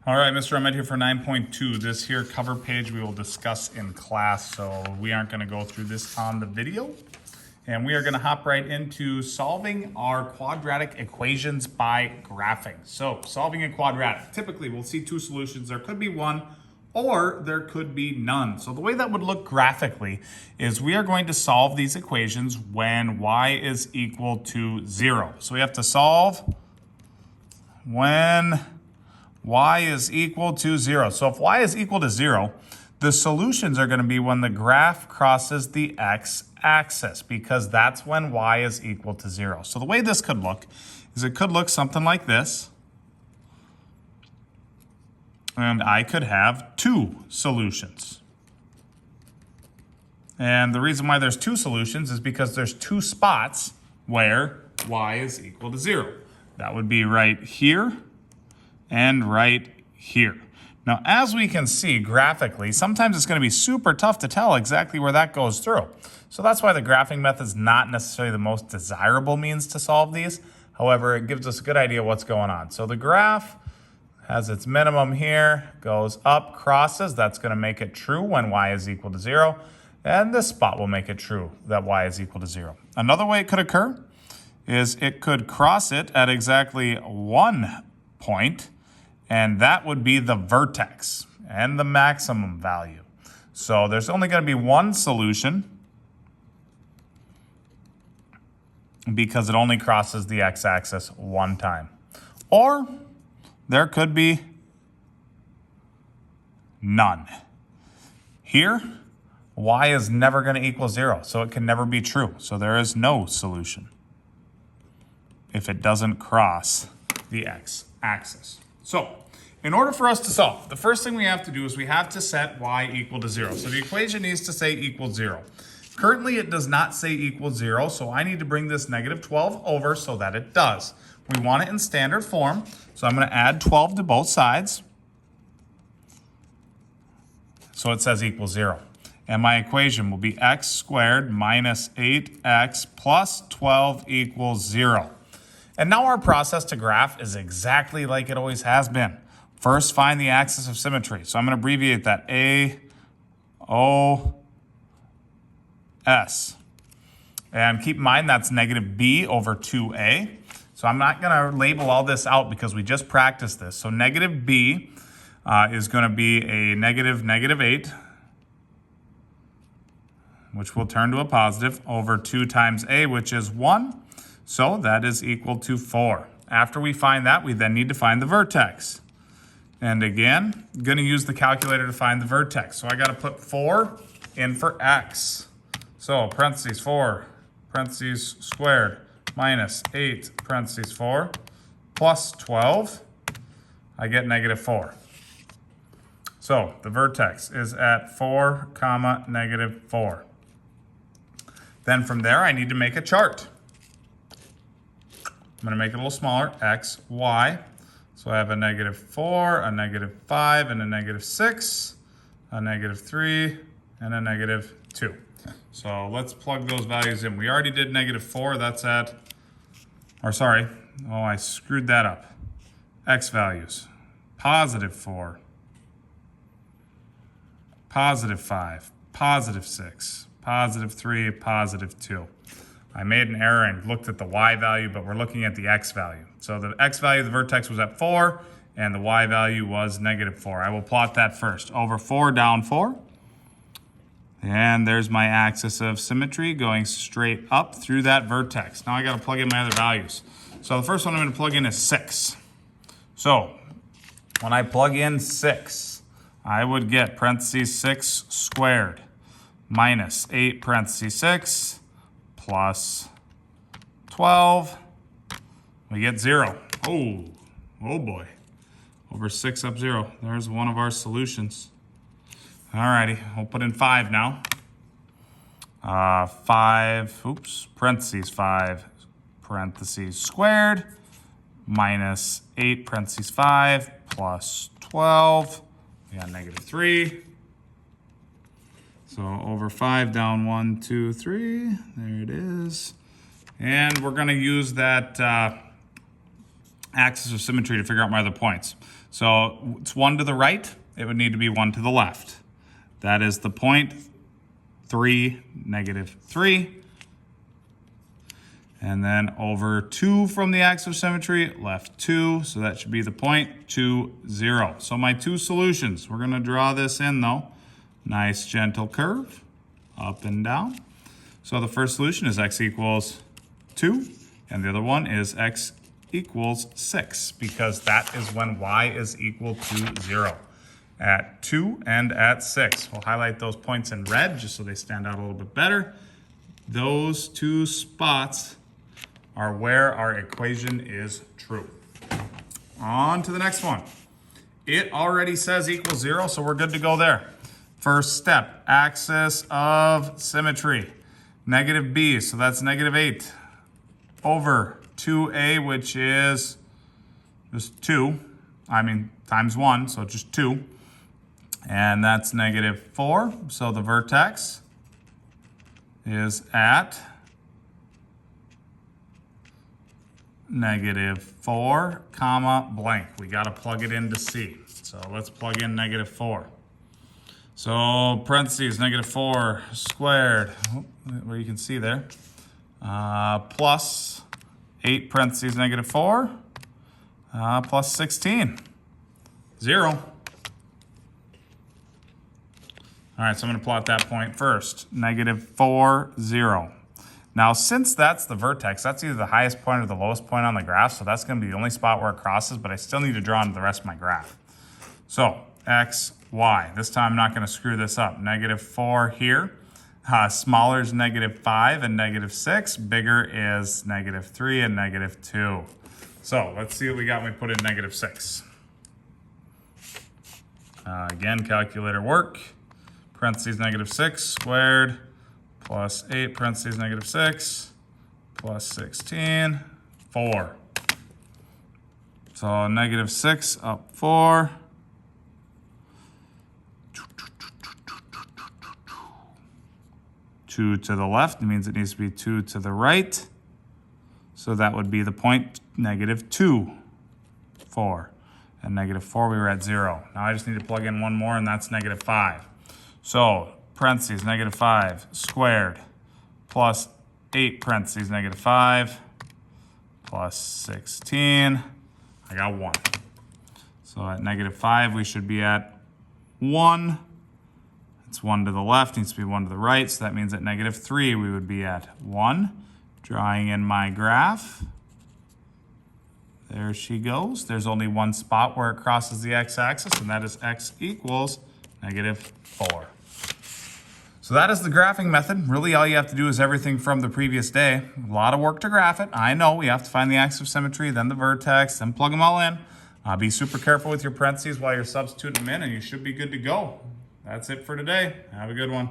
All right, Mr. Ahmed here for 9.2. This here cover page we will discuss in class, so we aren't going to go through this on the video. And we are going to hop right into solving our quadratic equations by graphing. So solving a quadratic, typically we'll see two solutions. There could be one or there could be none. So the way that would look graphically is we are going to solve these equations when y is equal to 0. So we have to solve when y is equal to 0. So if y is equal to 0, the solutions are going to be when the graph crosses the x-axis, because that's when y is equal to 0. So the way this could look is it could look something like this. And I could have two solutions. And the reason why there's two solutions is because there's two spots where y is equal to 0. That would be right here and right here. Now, as we can see graphically, sometimes it's going to be super tough to tell exactly where that goes through. So that's why the graphing method is not necessarily the most desirable means to solve these. However, it gives us a good idea what's going on. So the graph has its minimum here, goes up, crosses. That's going to make it true when y is equal to 0. And this spot will make it true that y is equal to 0. Another way it could occur is it could cross it at exactly 1 point, and that would be the vertex and the maximum value. So there's only going to be one solution because it only crosses the x-axis one time. Or there could be none. Here, y is never going to equal 0, so it can never be true. So there is no solution if it doesn't cross the x-axis. So in order for us to solve, the first thing we have to do is we have to set y equal to 0. So the equation needs to say equal 0. Currently, it does not say equal 0, so I need to bring this negative 12 over so that it does. We want it in standard form, so I'm going to add 12 to both sides. So it says equal 0. And my equation will be x squared minus 8x plus 12 equals 0. And now our process to graph is exactly like it always has been. First, find the axis of symmetry. So I'm going to abbreviate that A, O, S. And keep in mind that's negative b over 2a. So I'm not going to label all this out because we just practiced this. So negative b is going to be a negative 8, which will turn to a positive, over 2 times a, which is 1. So that is equal to 4. After we find that, we then need to find the vertex. And again, I'm going to use the calculator to find the vertex. So I got to put 4 in for x. So parentheses 4, parentheses squared, minus 8, parentheses 4, plus 12. I get negative 4. So the vertex is at 4, comma, negative 4. Then from there, I need to make a chart. I'm going to make it a little smaller, x, y. So I have a negative 4, a negative 5, and a negative 6, a negative 3, and a negative 2. So let's plug those values in. We already did negative 4. That's at, I screwed that up. X values, positive 4, positive 5, positive 6, positive 3, positive 2. I made an error and looked at the y value, but we're looking at the x value. So the x value of the vertex was at 4, and the y value was negative 4. I will plot that first. Over 4, down 4. And there's my axis of symmetry going straight up through that vertex. Now I got to plug in my other values. So the first one I'm going to plug in is 6. So when I plug in 6, I would get parentheses 6 squared minus 8 parentheses 6 plus 12. We get 0. Oh boy. Over 6 up 0. There's one of our solutions. Alrighty, we'll put in 5 now. 5, parentheses squared, minus 8, parentheses 5, plus 12. We got negative 3. So over 5, down 1, 2, 3. There it is. And we're going to use that axis of symmetry to figure out my other points. So it's 1 to the right, it would need to be 1 to the left. That is the point 3, negative 3. And then over 2 from the axis of symmetry, left 2, so that should be the point 2, 0. So my two solutions, we're going to draw this in though. Nice gentle curve, up and down. So the first solution is x equals 2, and the other one is x equals 6, because that is when y is equal to 0. At 2 and at 6. We'll highlight those points in red just so they stand out a little bit better. Those two spots are where our equation is true. On to the next one. It already says equals 0, so we're good to go there. First step, axis of symmetry. Negative b, so that's negative 8 over 2a, which is just 2. Times 1, so just 2. And that's negative 4, so the vertex is at negative 4, comma, blank. We got to plug it into C. So let's plug in negative 4. So parentheses, negative 4 squared, where you can see there, plus 8 parentheses, negative 4, plus 16, 0. All right, so I'm going to plot that point first, negative 4, 0. Now, since that's the vertex, that's either the highest point or the lowest point on the graph, so that's going to be the only spot where it crosses, but I still need to draw into the rest of my graph. So, x, y. This time I'm not going to screw this up. Negative 4 here. Smaller is negative 5 and negative 6. Bigger is negative 3 and negative 2. So, let's see what we got when we put in negative 6. Again, calculator work. Parentheses, negative 6 squared. Plus 8, parentheses, negative 6, plus 16, 4. So negative 6 up 4. 2 to the left, it means it needs to be 2 to the right. So that would be the point negative 2, 4. And negative 4, we were at 0. Now I just need to plug in one more, and that's negative 5. So parentheses, negative 5 squared plus 8 parentheses, negative 5 plus 16. I got 1. So at negative 5, we should be at 1. It's 1 to the left, needs to be 1 to the right. So that means at negative 3, we would be at 1. Drawing in my graph. There she goes. There's only one spot where it crosses the x-axis, and that is x equals negative 4. So that is the graphing method. Really, all you have to do is everything from the previous day. A lot of work to graph it. I know we have to find the axis of symmetry, then the vertex, then plug them all in. Be super careful with your parentheses while you're substituting them in, and you should be good to go. That's it for today. Have a good one.